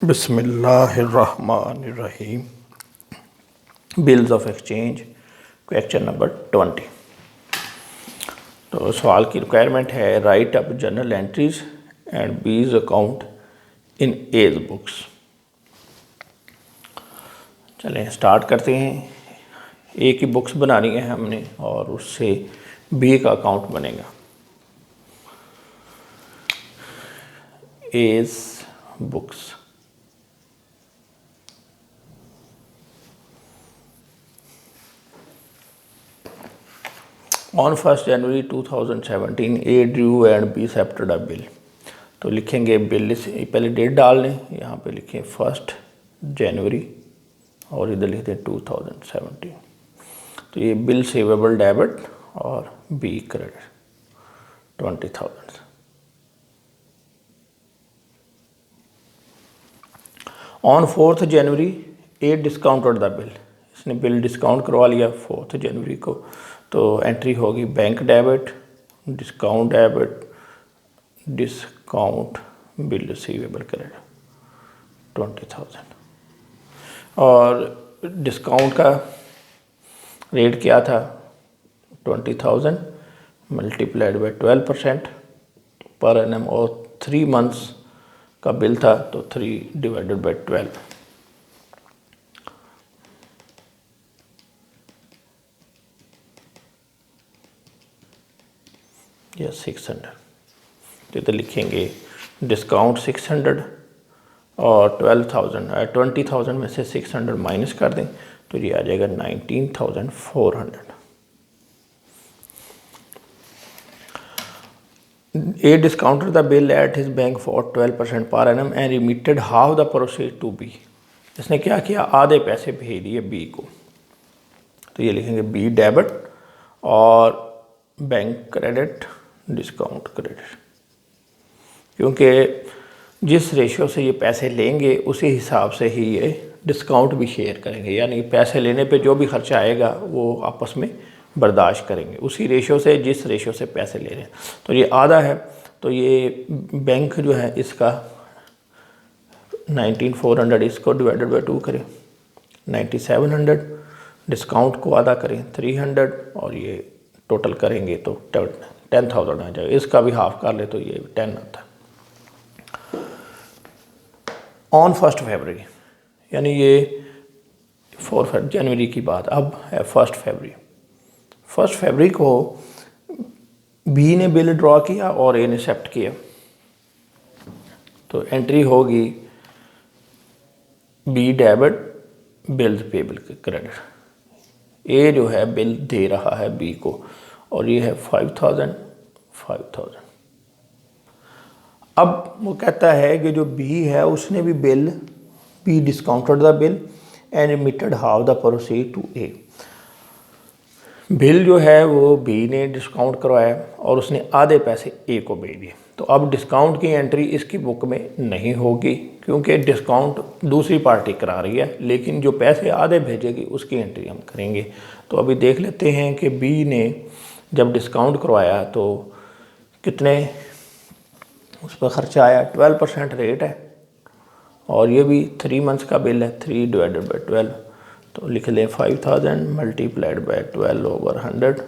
बिस्मिल्लाहिर्रहमानिर्रहीम। Bills of exchange question number 20। तो सवाल की रिक्वायरमेंट है write up journal entries and B's account in A's books. चलें स्टार्ट करते हैं। ए की बुक्स बनानी है हमने और उससे बी का अकाउंट बनेगा। A's books on 1 January 2017 A drew and B accepted a bill. तो लिखेंगे बिल से पहले डेट डाल लें, यहाँ पे लिखें 1 जनवरी और इधर लिखते हैं 2017। तो ये बिल सेवेबल डेबिट और B credit 20,000। On 4 January A discounted the bill. इसने बिल डिस्काउंट करवा लिया 4 जनवरी को। तो एंट्री होगी bank debit, discount debit, discount bill receivable credit 20,000। और डिस्काउंट का रेट क्या था 20,000 मल्टीप्लाइड बाई 12% पर एनम और 3 मंथ्स का बिल था तो 3 डिवाइडेड बाई 12 या 600। तो इधर लिखेंगे डिस्काउंट 600 और 20,000 में से 600 माइनस कर दें तो ये आ जाएगा 19,400। A discounted the bill at his bank for 12% per annum and remitted half the proceed to B. इसने क्या किया, आधे पैसे भेज दिए बी को। तो ये लिखेंगे बी डेबिट और बैंक क्रेडिट डिस्काउंट क्रेडिट, क्योंकि जिस रेशियो से ये पैसे लेंगे उसी हिसाब से ही ये डिस्काउंट भी शेयर करेंगे। यानी पैसे लेने पे जो भी खर्चा आएगा वो आपस में बर्दाश्त करेंगे उसी रेशियो से जिस रेशियो से पैसे ले रहे हैं। तो ये आधा है तो ये बैंक जो है इसका 19,400 इसको डिवाइडेड बाई 2 करें 9,700, डिस्काउंट को आधा करें 300 और ये टोटल करेंगे तो 10,000 आ जाएगा। इसका भी हाफ कर ले तो ये 10 आता है। ऑन 1 फरवरी यानी ये 4 जनवरी की बात अब है 1 फरवरी। 1 फरवरी को बी ने बिल ड्रॉ किया और ए ने एक्सेप्ट किया। तो एंट्री होगी B debit bills payable credit. A जो है बिल दे रहा है बी को और ये है 5,000। अब वो कहता है कि जो बी है उसने भी B discounted the bill and remitted half the proceed to A. Bill जो है वो बी ने डिस्काउंट करवाया और उसने आधे पैसे ए को भेज दिए। तो अब डिस्काउंट की एंट्री इसकी बुक में नहीं होगी क्योंकि डिस्काउंट दूसरी पार्टी करा रही है, लेकिन जो पैसे आधे भेजेगी उसकी एंट्री हम करेंगे। तो अभी देख लेते हैं कि बी ने जब डिस्काउंट करवाया तो कितने उस पर ख़र्चा आया। 12% रेट है और ये भी 3 मंथ्स का बिल है 3 डिवाइडेड बाई 12। तो लिख लें 5,000 multiplied by 12 over 100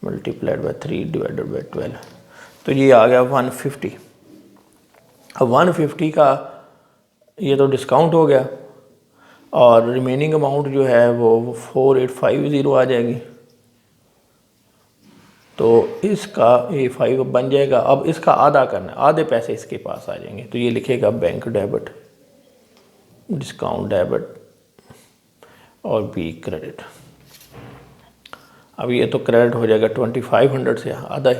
multiplied by 3 divided by 12। तो ये आ गया 150। अब 150 का ये तो डिस्काउंट हो गया और रिमेनिंग अमाउंट जो है वो 4850 आ जाएगी। तो इसका ये 5 बन जाएगा। अब इसका आधा करना है, आधे पैसे इसके पास आ जाएंगे। तो ये लिखेगा बैंक डेबिट डिस्काउंट डेबिट और बी क्रेडिट। अब ये तो क्रेडिट हो जाएगा 2500 से आधा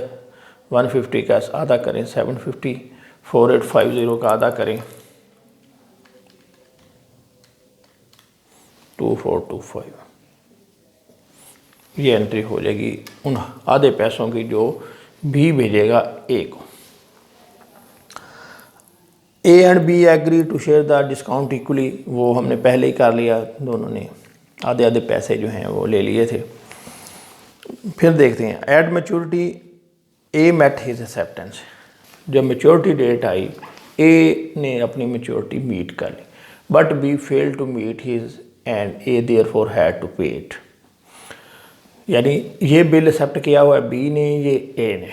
150 का आधा करें 750, 4850 का आधा करें 2425। ये एंट्री हो जाएगी उन आधे पैसों की जो बी भेजेगा ए को। A and B agree to share the discount equally. वो हमने पहले ही कर लिया, दोनों ने आधे आधे पैसे जो हैं वो ले लिए थे। फिर देखते हैं at maturity A met his acceptance. जब मैच्योरिटी डेट आई ए ने अपनी मैच्योरिटी मीट कर ली, but B fail to meet his and A therefore had to pay it. यानी ये बिल एक्सेप्ट किया हुआ है बी ने, ये ए ने,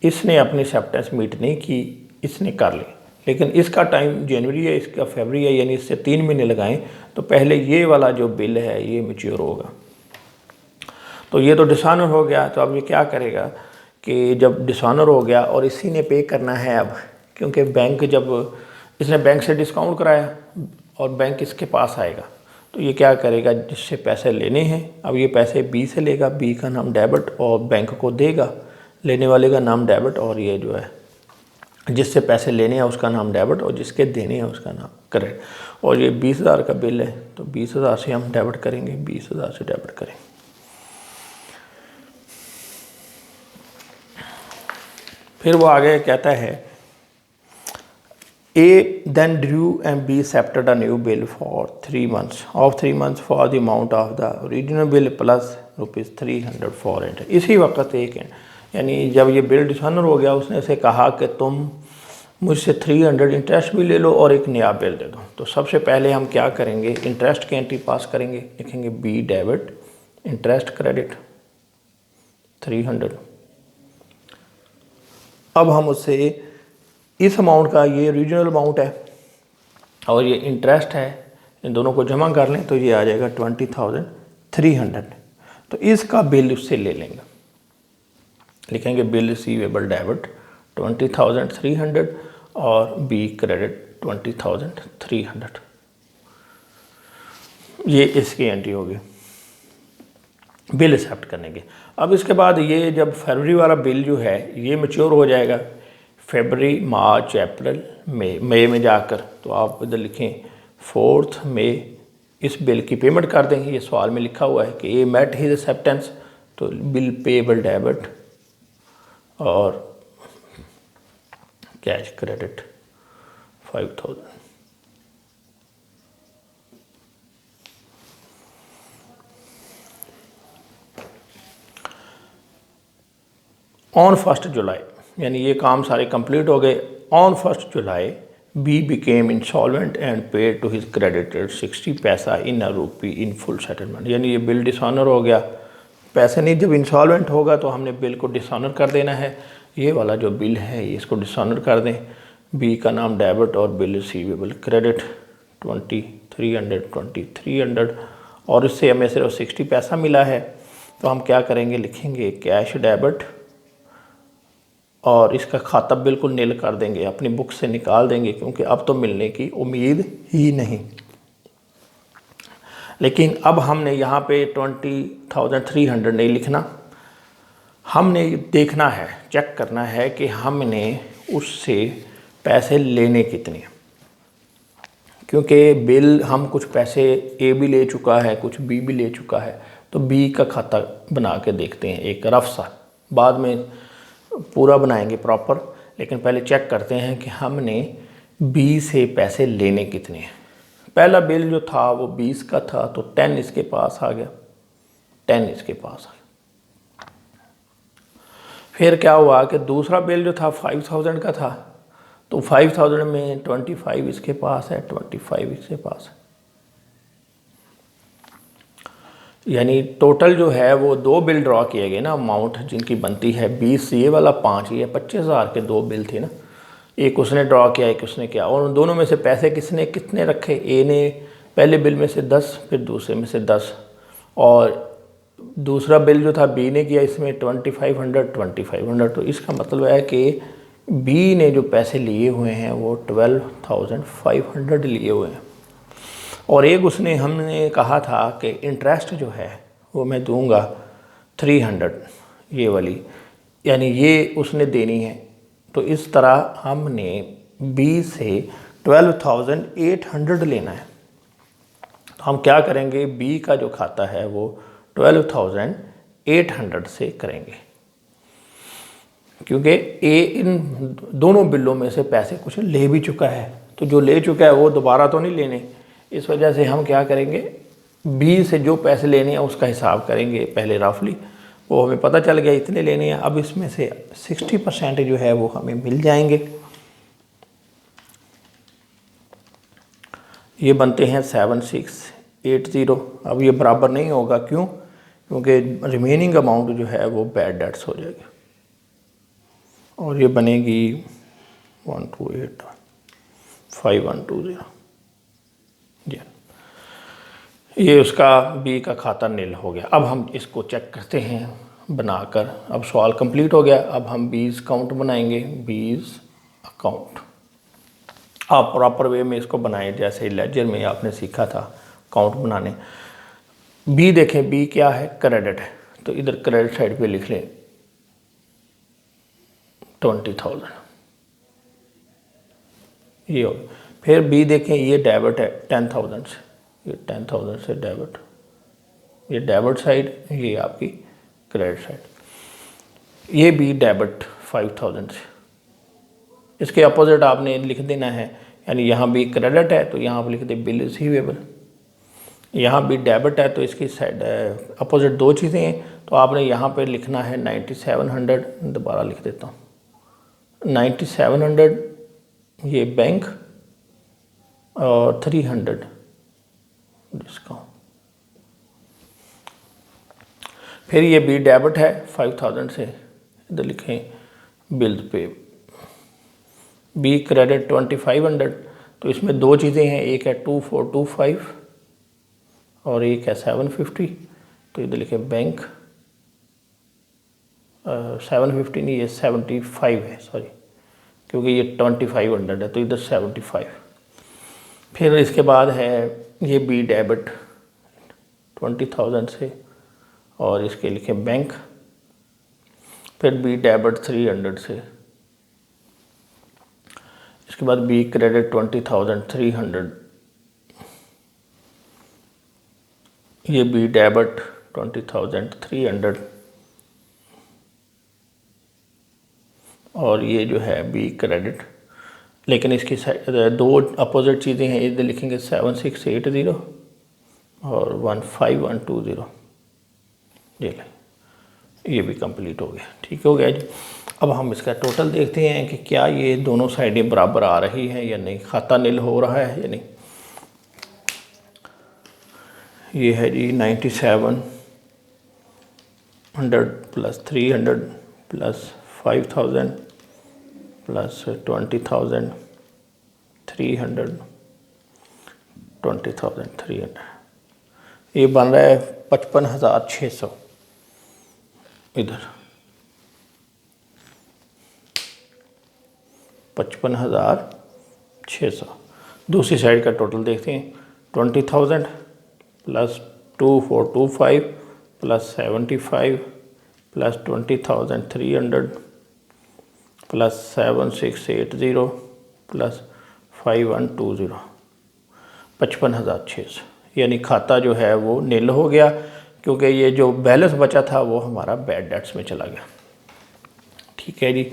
इसने अपनी एक्सेप्टेंस मीट नहीं की, इसने कर ली, लेकिन इसका टाइम जनवरी है, इसका फरवरी है, यानी इससे 3 महीने लगाएं तो पहले ये वाला जो बिल है ये मैच्योर होगा। तो ये तो डिसऑनर हो गया। तो अब ये क्या करेगा कि जब डिसऑनर हो गया और इसी ने पे करना है अब, क्योंकि बैंक जब इसने बैंक से डिस्काउंट कराया और बैंक इसके पास आएगा तो ये क्या करेगा, जिससे पैसे लेने हैं अब ये पैसे बी से लेगा, बी का नाम डेबिट और बैंक को देगा, लेने वाले का नाम डेबिट और ये जो है जिससे पैसे लेने हैं उसका नाम डेबिट और जिसके देने हैं उसका नाम क्रेडिट। और ये 20,000 का बिल है तो 20,000 से हम डेबिट करेंगे, 20,000 से डेबिट करेंगे। फिर वो आगे कहता है A then drew and B accepted a new bill for 3 months for the amount of the original bill plus ₹300 for interest. इसी वक्त एक है, यानी जब ये बिल डिसऑनर हो गया उसने से कहा कि तुम मुझसे 300 इंटरेस्ट भी ले लो और एक नया बिल दे दो। तो सबसे पहले हम क्या करेंगे, इंटरेस्ट की एंट्री पास करेंगे, लिखेंगे बी डेबिट इंटरेस्ट क्रेडिट 300। अब हम उससे इस अमाउंट का, ये ओरिजिनल अमाउंट है और ये इंटरेस्ट है, इन दोनों को जमा कर लें तो ये आ जाएगा 20,300। तो इसका बिल उससे ले लेंगे, लिखेंगे बिल रिसीवेबल डेबिट 20,300 और बी क्रेडिट 20,300। ये इसकी एंट्री होगी बिल एक्सेप्ट करने की। अब इसके बाद ये जब फरवरी वाला बिल जो है ये मैच्योर हो जाएगा, फरवरी, मार्च, अप्रैल, मई में जाकर, तो आप इधर लिखें 4 मई इस बिल की पेमेंट कर देंगे। ये सवाल में लिखा हुआ है कि ये मेट हिज एक्सेप्टेंस, तो बिल पेएबल डेबिट और कैश क्रेडिट 5,000। ऑन 1 जुलाई, यानी ये काम सारे कंप्लीट हो गए। On 1 July B became insolvent and paid to his creditor 60 paisa इन अ रूपी इन फुल सेटलमेंट। यानी ये बिल डिसऑनर हो गया, पैसे नहीं, जब इंसॉल्वेंट होगा तो हमने बिल को डिसऑनर कर देना है। ये वाला जो बिल है ये इसको डिसऑनर कर दें, बी का नाम डेबिट और बिल रिसीवेबल क्रेडिट 2300 और इससे हमें सिर्फ 60 पैसा मिला है। तो हम क्या करेंगे, लिखेंगे कैश डेबिट और इसका खाता बिल्कुल नील कर देंगे, अपनी बुक से निकाल देंगे, क्योंकि अब तो मिलने की उम्मीद ही नहीं। लेकिन अब हमने यहाँ पे 20,300 नहीं लिखना, हमने देखना है, चेक करना है कि हमने उससे पैसे लेने कितने, क्योंकि बिल हम कुछ पैसे ए भी ले चुका है, कुछ बी भी ले चुका है। तो बी का खाता बना के देखते हैं एक रफ सा, बाद में पूरा बनाएंगे प्रॉपर, लेकिन पहले चेक करते हैं कि हमने बी से पैसे लेने कितने हैं। पहला बिल जो था वो 20 का था, तो 10 इसके पास आ गया, 10 इसके पास आ गया। फिर क्या हुआ कि दूसरा बिल जो था 5,000 का था, तो 5,000 में 25 इसके पास है, 25 इसके पास है, यानी टोटल जो है वो 2 बिल ड्रॉ किए गए ना, अमाउंट जिनकी बनती है 20, ये वाला 5, ये 25,000 के 2 बिल थे ना, एक उसने ड्रॉ किया, एक उसने किया, और उन दोनों में से पैसे कितने रखे, ए ने पहले बिल में से 10, फिर दूसरे में से 10, और दूसरा बिल जो था बी ने किया, इसमें 2,500। तो इसका मतलब है कि बी ने जो पैसे लिए हुए हैं वो 12,500 लिए हुए हैं। और एक उसने, हमने कहा था कि इंटरेस्ट जो है वो मैं दूंगा 300, ये वाली, यानी ये उसने देनी है। तो इस तरह हमने बी से 12,800 लेना है। तो हम क्या करेंगे, बी का जो खाता है वो 12,800 से करेंगे, क्योंकि ए इन दोनों बिलों में से पैसे कुछ ले भी चुका है, तो जो ले चुका है वो दोबारा तो नहीं लेने। इस वजह से हम क्या करेंगे, बी से जो पैसे लेने हैं उसका हिसाब करेंगे पहले रफली, वो हमें पता चल गया इतने लेने हैं। अब इसमें से 60% जो है वो हमें मिल जाएंगे, ये बनते हैं 7680। अब ये बराबर नहीं होगा, क्यों? क्योंकि रिमेनिंग अमाउंट जो है वो बैड डेट्स हो जाएगी और ये बनेगी 1285120। जी, ये उसका बी का खाता नील हो गया। अब हम इसको चेक करते हैं बनाकर। अब सवाल कंप्लीट हो गया। अब हम बीज काउंट बनाएंगे, बीज अकाउंट। आप प्रॉपर वे में इसको बनाएं जैसे लेजर में आपने सीखा था काउंट बनाने। बी देखें, बी क्या है? क्रेडिट है, तो इधर क्रेडिट साइड पे लिख लें 20,000, ये हो गया। फिर बी देखें, ये डेबिट है 10,000 से, ये 10,000 से डेबिट, ये डेबिट साइड, ये आपकी क्रेडिट साइड। ये भी डेबिट 5,000 से। इसके अपोजिट आपने लिख देना है, यानी यहाँ भी क्रेडिट है तो यहाँ पर लिख दे बिल रिसीवेबल। यहाँ भी डेबिट है तो इसकी साइड अपोजिट दो चीज़ें हैं, तो आपने यहाँ पे लिखना है 9700। दोबारा लिख देता हूँ 9700, ये बैंक, और 300 डिस्काउंट। फिर ये भी डेबिट है 5,000 से, इधर लिखें बिल पे। बी क्रेडिट 2500, तो इसमें दो चीज़ें हैं, एक है 2425 और एक है 750, तो इधर लिखे बैंक 750 नहीं, ये 75 है, सॉरी, क्योंकि ये 2500 है तो इधर 75। फिर इसके बाद है ये बी डेबिट 20,000 से और इसके लिखे बैंक। फिर बी डेबिट 300 से, इसके बाद बी क्रेडिट 20,300, ये बी डेबिट 20,300 और ये जो है बी क्रेडिट। लेकिन इसकी दो अपोजिट चीज़ें हैं, इधर लिखेंगे 7680 और 15120। ये भी कंप्लीट हो गया, ठीक हो गया जी। अब हम इसका टोटल देखते हैं कि क्या ये दोनों साइडें बराबर आ रही हैं या नहीं, खाता नील हो रहा है या नहीं। ये है जी 9700 प्लस 300 प्लस 5,000 प्लस 20,300, 20,300, ये बन रहा है 55,600 इधर, 55,600। दूसरी साइड का टोटल देखते हैं, 20,000 plus 2425 plus 75 plus 20,300 plus 7680 plus 5120, 55,600। यानी खाता जो है वो नील हो गया, क्योंकि ये जो बैलेंस बचा था वो हमारा बैड डेट्स में चला गया। ठीक है जी,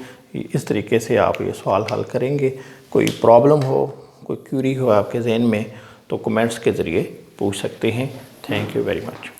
इस तरीके से आप ये सवाल हल करेंगे। कोई प्रॉब्लम हो, कोई क्यूरी हो आपके जहन में, तो कमेंट्स के ज़रिए पूछ सकते हैं। Thank you very much.